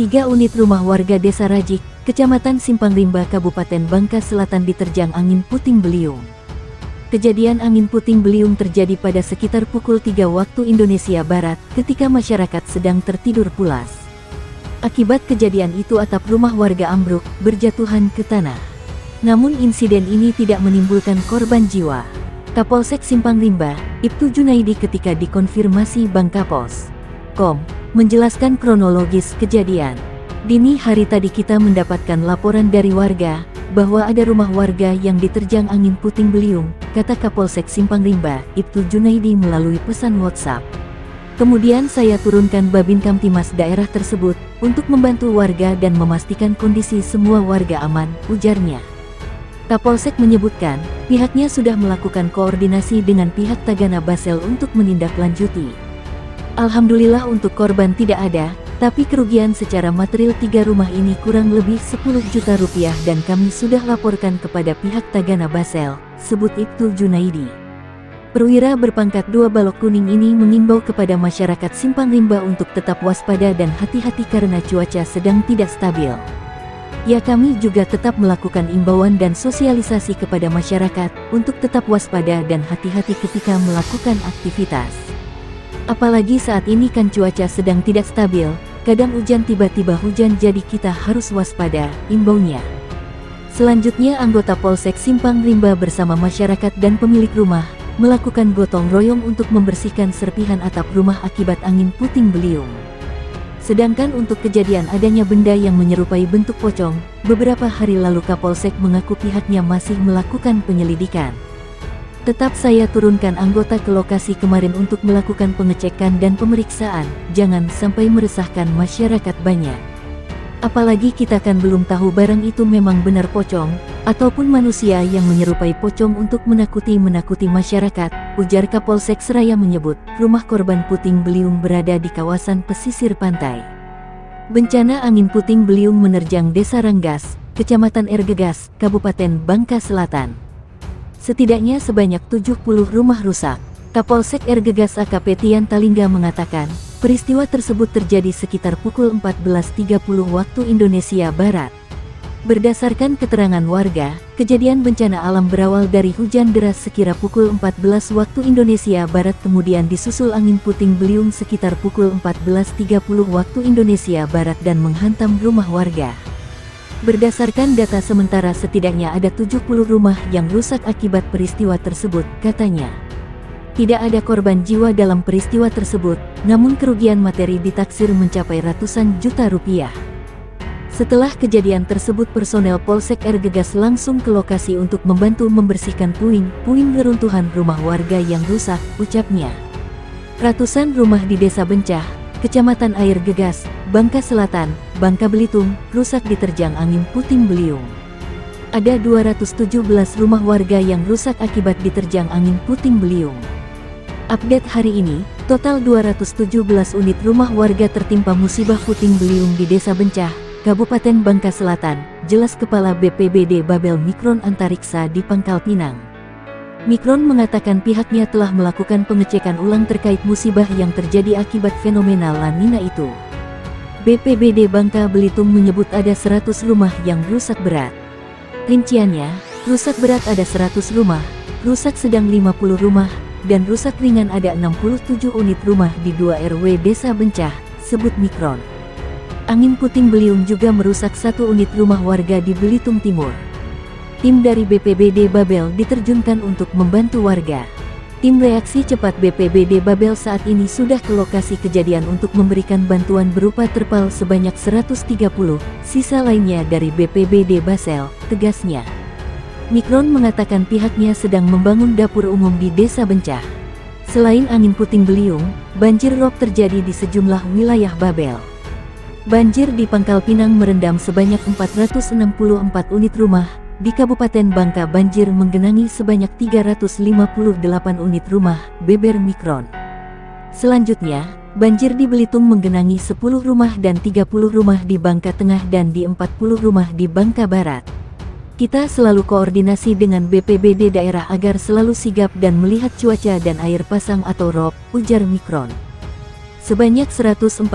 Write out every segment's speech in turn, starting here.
3 unit rumah warga Desa Rajik, Kecamatan Simpang Rimba, Kabupaten Bangka Selatan diterjang angin puting beliung. Kejadian angin puting beliung terjadi pada sekitar pukul 3 waktu Indonesia Barat, ketika masyarakat sedang tertidur pulas. Akibat kejadian itu atap rumah warga ambruk, berjatuhan ke tanah. Namun insiden ini tidak menimbulkan korban jiwa. Kapolsek Simpang Rimba, Ibtu Junaidi ketika dikonfirmasi Bangkapos.com, menjelaskan kronologis kejadian. Dini hari tadi kita mendapatkan laporan dari warga, bahwa ada rumah warga yang diterjang angin puting beliung, kata Kapolsek Simpang Rimba, Ibtu Junaidi melalui pesan WhatsApp. Kemudian saya turunkan Babin Kamtimas daerah tersebut, untuk membantu warga dan memastikan kondisi semua warga aman, ujarnya. Kapolsek menyebutkan, pihaknya sudah melakukan koordinasi dengan pihak Tagana Basel untuk menindaklanjuti. Alhamdulillah untuk korban tidak ada, tapi kerugian secara material 3 rumah ini kurang lebih 10 juta rupiah dan kami sudah laporkan kepada pihak Tagana Basel, sebut Ibtu Junaidi. Perwira berpangkat 2 balok kuning ini mengimbau kepada masyarakat Simpang Rimba untuk tetap waspada dan hati-hati karena cuaca sedang tidak stabil. Ya, kami juga tetap melakukan imbauan dan sosialisasi kepada masyarakat untuk tetap waspada dan hati-hati ketika melakukan aktivitas. Apalagi saat ini kan cuaca sedang tidak stabil, kadang hujan tiba-tiba hujan, jadi kita harus waspada, imbaunya. Selanjutnya anggota Polsek Simpang Rimba bersama masyarakat dan pemilik rumah, melakukan gotong royong untuk membersihkan serpihan atap rumah akibat angin puting beliung. Sedangkan untuk kejadian adanya benda yang menyerupai bentuk pocong, beberapa hari lalu Kapolsek mengaku pihaknya masih melakukan penyelidikan. Tetap saya turunkan anggota ke lokasi kemarin untuk melakukan pengecekan dan pemeriksaan, jangan sampai meresahkan masyarakat banyak. Apalagi kita kan belum tahu barang itu memang benar pocong, ataupun manusia yang menyerupai pocong untuk menakuti masyarakat, ujar Kapolsek seraya menyebut, rumah korban puting beliung berada di kawasan pesisir pantai. Bencana angin puting beliung menerjang Desa Ranggas, Kecamatan Ergegas, Kabupaten Bangka Selatan. Setidaknya sebanyak 70 rumah rusak. Kapolsek Ergegas AKP Tian Talingga mengatakan, peristiwa tersebut terjadi sekitar pukul 14.30 waktu Indonesia Barat. Berdasarkan keterangan warga, kejadian bencana alam berawal dari hujan deras sekira pukul 14 waktu Indonesia Barat, kemudian disusul angin puting beliung sekitar pukul 14.30 waktu Indonesia Barat dan menghantam rumah warga. Berdasarkan data sementara setidaknya ada 70 rumah yang rusak akibat peristiwa tersebut, katanya. Tidak ada korban jiwa dalam peristiwa tersebut, namun kerugian materi ditaksir mencapai ratusan juta rupiah. Setelah kejadian tersebut personel Polsek Ergegas langsung ke lokasi untuk membantu membersihkan puing-puing reruntuhan rumah warga yang rusak, ucapnya. Ratusan rumah di Desa Bencah, Kecamatan Air Gegas, Bangka Selatan, Bangka Belitung, rusak diterjang angin puting beliung. Ada 217 rumah warga yang rusak akibat diterjang angin puting beliung. Update hari ini, total 217 unit rumah warga tertimpa musibah puting beliung di Desa Bencah, Kabupaten Bangka Selatan, jelas Kepala BPBD Babel Mikron Antariksa di Pangkal Pinang. Mikron mengatakan pihaknya telah melakukan pengecekan ulang terkait musibah yang terjadi akibat fenomena La Nina itu. BPBD Bangka Belitung menyebut ada 100 rumah yang rusak berat. Rinciannya, rusak berat ada 100 rumah, rusak sedang 50 rumah, dan rusak ringan ada 67 unit rumah di 2 RW Desa Bencah, sebut Mikron. Angin puting beliung juga merusak 1 unit rumah warga di Belitung Timur. Tim dari BPBD Babel diterjunkan untuk membantu warga. Tim reaksi cepat BPBD Babel saat ini sudah ke lokasi kejadian untuk memberikan bantuan berupa terpal sebanyak 130, sisa lainnya dari BPBD Basel, tegasnya. Mikron mengatakan pihaknya sedang membangun dapur umum di Desa Bencah. Selain angin puting beliung, banjir rob terjadi di sejumlah wilayah Babel. Banjir di Pangkal Pinang merendam sebanyak 464 unit rumah, di Kabupaten Bangka banjir menggenangi sebanyak 358 unit rumah, beber Mikron. Selanjutnya, banjir di Belitung menggenangi 10 rumah dan 30 rumah di Bangka Tengah dan di 40 rumah di Bangka Barat. Kita selalu koordinasi dengan BPBD daerah agar selalu sigap dan melihat cuaca dan air pasang atau rob, ujar Mikron. Sebanyak 143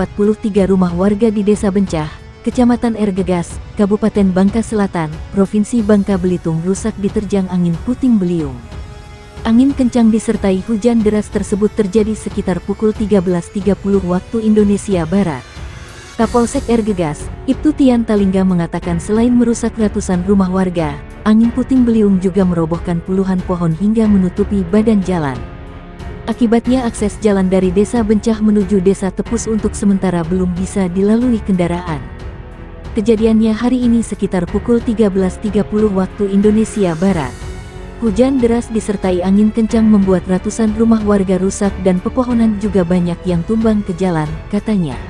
rumah warga di Desa Bencah, Kecamatan Ergegas, Kabupaten Bangka Selatan, Provinsi Bangka Belitung rusak diterjang angin puting beliung. Angin kencang disertai hujan deras tersebut terjadi sekitar pukul 13.30 waktu Indonesia Barat. Kapolsek Ergegas, Ibtu Tian Talingga mengatakan selain merusak ratusan rumah warga, angin puting beliung juga merobohkan puluhan pohon hingga menutupi badan jalan. Akibatnya akses jalan dari Desa Bencah menuju Desa Tepus untuk sementara belum bisa dilalui kendaraan. Kejadiannya hari ini sekitar pukul 13.30 waktu Indonesia Barat. Hujan deras disertai angin kencang membuat ratusan rumah warga rusak dan pepohonan juga banyak yang tumbang ke jalan, katanya.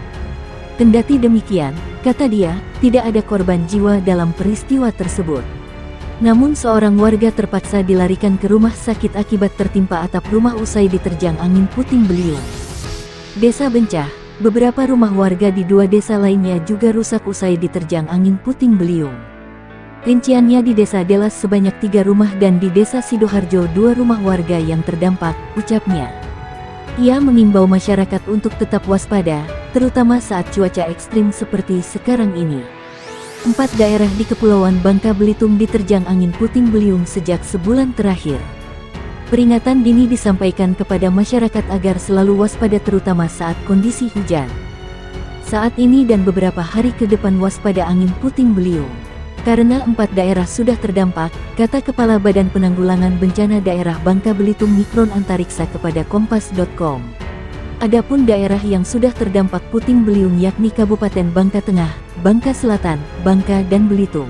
Kendati demikian, kata dia, tidak ada korban jiwa dalam peristiwa tersebut. Namun seorang warga terpaksa dilarikan ke rumah sakit akibat tertimpa atap rumah usai diterjang angin puting beliung. Desa Bencah, beberapa rumah warga di 2 desa lainnya juga rusak usai diterjang angin puting beliung. Rinciannya di Desa Delas sebanyak 3 rumah dan di Desa Sidoharjo 2 rumah warga yang terdampak, ucapnya. Ia mengimbau masyarakat untuk tetap waspada, terutama saat cuaca ekstrim seperti sekarang ini. 4 daerah di Kepulauan Bangka Belitung diterjang angin puting beliung sejak sebulan terakhir. Peringatan dini disampaikan kepada masyarakat agar selalu waspada terutama saat kondisi hujan. Saat ini dan beberapa hari ke depan waspada angin puting beliung. Karena 4 daerah sudah terdampak, kata Kepala Badan Penanggulangan Bencana Daerah Bangka Belitung Mikron Antariksa kepada Kompas.com. Adapun daerah yang sudah terdampak puting beliung yakni Kabupaten Bangka Tengah, Bangka Selatan, Bangka dan Belitung.